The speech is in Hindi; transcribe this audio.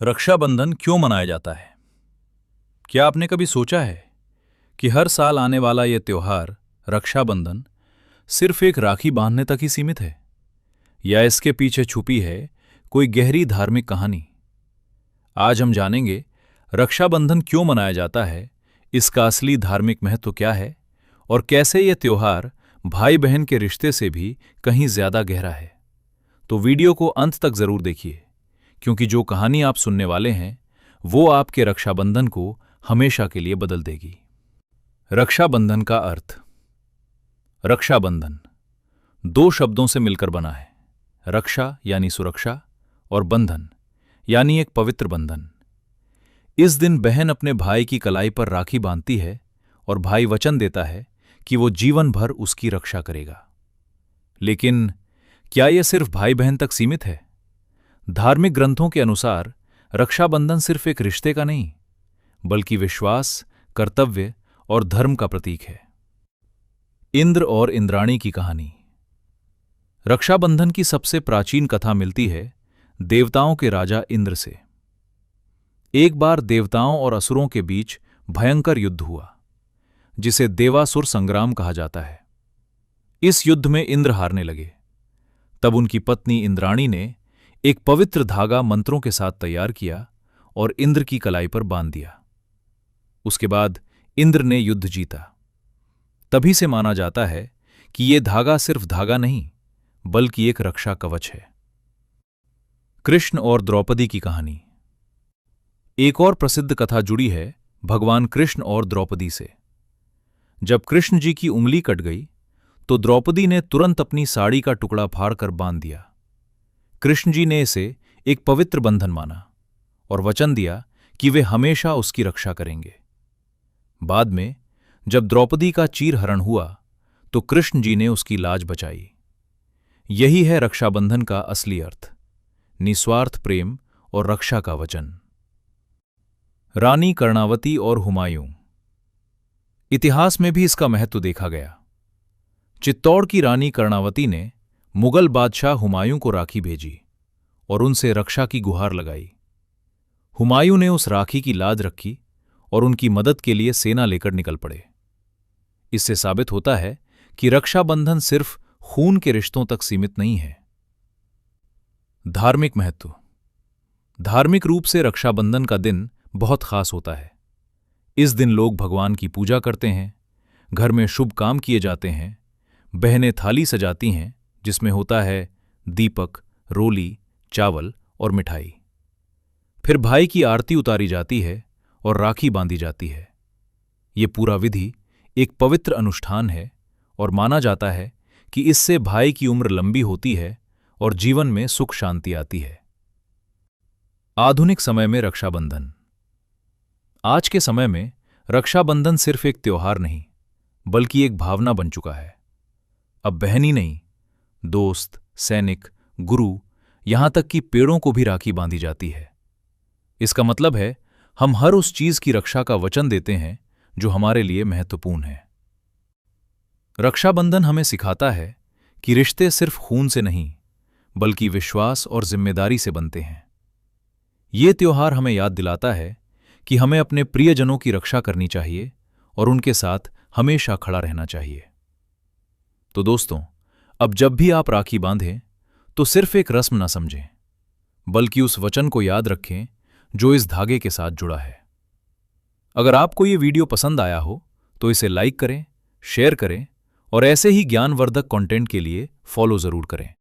रक्षाबंधन क्यों मनाया जाता है? क्या आपने कभी सोचा है कि हर साल आने वाला यह त्योहार रक्षाबंधन सिर्फ एक राखी बांधने तक ही सीमित है, या इसके पीछे छुपी है कोई गहरी धार्मिक कहानी? आज हम जानेंगे रक्षाबंधन क्यों मनाया जाता है, इसका असली धार्मिक महत्व क्या है और कैसे यह त्योहार भाई बहन के रिश्ते से भी कहीं ज्यादा गहरा है। तो वीडियो को अंत तक जरूर देखिए, क्योंकि जो कहानी आप सुनने वाले हैं वो आपके रक्षाबंधन को हमेशा के लिए बदल देगी। रक्षाबंधन का अर्थ। रक्षाबंधन दो शब्दों से मिलकर बना है। रक्षा यानी सुरक्षा और बंधन यानी एक पवित्र बंधन। इस दिन बहन अपने भाई की कलाई पर राखी बांधती है और भाई वचन देता है कि वो जीवन भर उसकी रक्षा करेगा। लेकिन क्या यह सिर्फ भाई बहन तक सीमित है? धार्मिक ग्रंथों के अनुसार रक्षाबंधन सिर्फ एक रिश्ते का नहीं, बल्कि विश्वास, कर्तव्य और धर्म का प्रतीक है। इंद्र और इंद्राणी की कहानी। रक्षाबंधन की सबसे प्राचीन कथा मिलती है देवताओं के राजा इंद्र से। एक बार देवताओं और असुरों के बीच भयंकर युद्ध हुआ, जिसे देवासुर संग्राम कहा जाता है। इस युद्ध में इंद्र हारने लगे। तब उनकी पत्नी इंद्राणी ने एक पवित्र धागा मंत्रों के साथ तैयार किया और इंद्र की कलाई पर बांध दिया। उसके बाद इंद्र ने युद्ध जीता। तभी से माना जाता है कि यह धागा सिर्फ धागा नहीं, बल्कि एक रक्षा कवच है। कृष्ण और द्रौपदी की कहानी। एक और प्रसिद्ध कथा जुड़ी है भगवान कृष्ण और द्रौपदी से। जब कृष्ण जी की उंगली कट गई तो द्रौपदी ने तुरंत अपनी साड़ी का टुकड़ा फाड़कर बांध दिया। कृष्ण जी ने इसे एक पवित्र बंधन माना और वचन दिया कि वे हमेशा उसकी रक्षा करेंगे। बाद में जब द्रौपदी का चीरहरण हुआ तो कृष्ण जी ने उसकी लाज बचाई। यही है रक्षाबंधन का असली अर्थ, निस्वार्थ प्रेम और रक्षा का वचन। रानी कर्णावती और हुमायूं। इतिहास में भी इसका महत्व देखा गया। चित्तौड़ की रानी कर्णावती ने मुगल बादशाह हुमायूं को राखी भेजी और उनसे रक्षा की गुहार लगाई। हुमायूं ने उस राखी की लाज रखी और उनकी मदद के लिए सेना लेकर निकल पड़े। इससे साबित होता है कि रक्षाबंधन सिर्फ खून के रिश्तों तक सीमित नहीं है। धार्मिक महत्व। धार्मिक रूप से रक्षाबंधन का दिन बहुत खास होता है। इस दिन लोग भगवान की पूजा करते हैं, घर में शुभ काम किए जाते हैं, बहनें थाली सजाती हैं जिसमें होता है दीपक, रोली, चावल और मिठाई। फिर भाई की आरती उतारी जाती है और राखी बांधी जाती है। ये पूरा विधि एक पवित्र अनुष्ठान है और माना जाता है कि इससे भाई की उम्र लंबी होती है और जीवन में सुख शांति आती है। आधुनिक समय में रक्षाबंधन। आज के समय में रक्षाबंधन सिर्फ एक त्योहार नहीं, बल्कि एक भावना बन चुका है। अब बहन ही नहीं, दोस्त, सैनिक, गुरु, यहां तक कि पेड़ों को भी राखी बांधी जाती है। इसका मतलब है हम हर उस चीज की रक्षा का वचन देते हैं जो हमारे लिए महत्वपूर्ण है। रक्षाबंधन हमें सिखाता है कि रिश्ते सिर्फ खून से नहीं, बल्कि विश्वास और जिम्मेदारी से बनते हैं। ये त्योहार हमें याद दिलाता है कि हमें अपने प्रियजनों की रक्षा करनी चाहिए और उनके साथ हमेशा खड़ा रहना चाहिए। तो दोस्तों, अब जब भी आप राखी बांधें तो सिर्फ एक रस्म न समझें, बल्कि उस वचन को याद रखें जो इस धागे के साथ जुड़ा है। अगर आपको ये वीडियो पसंद आया हो तो इसे लाइक करें, शेयर करें और ऐसे ही ज्ञानवर्धक कंटेंट के लिए फॉलो जरूर करें।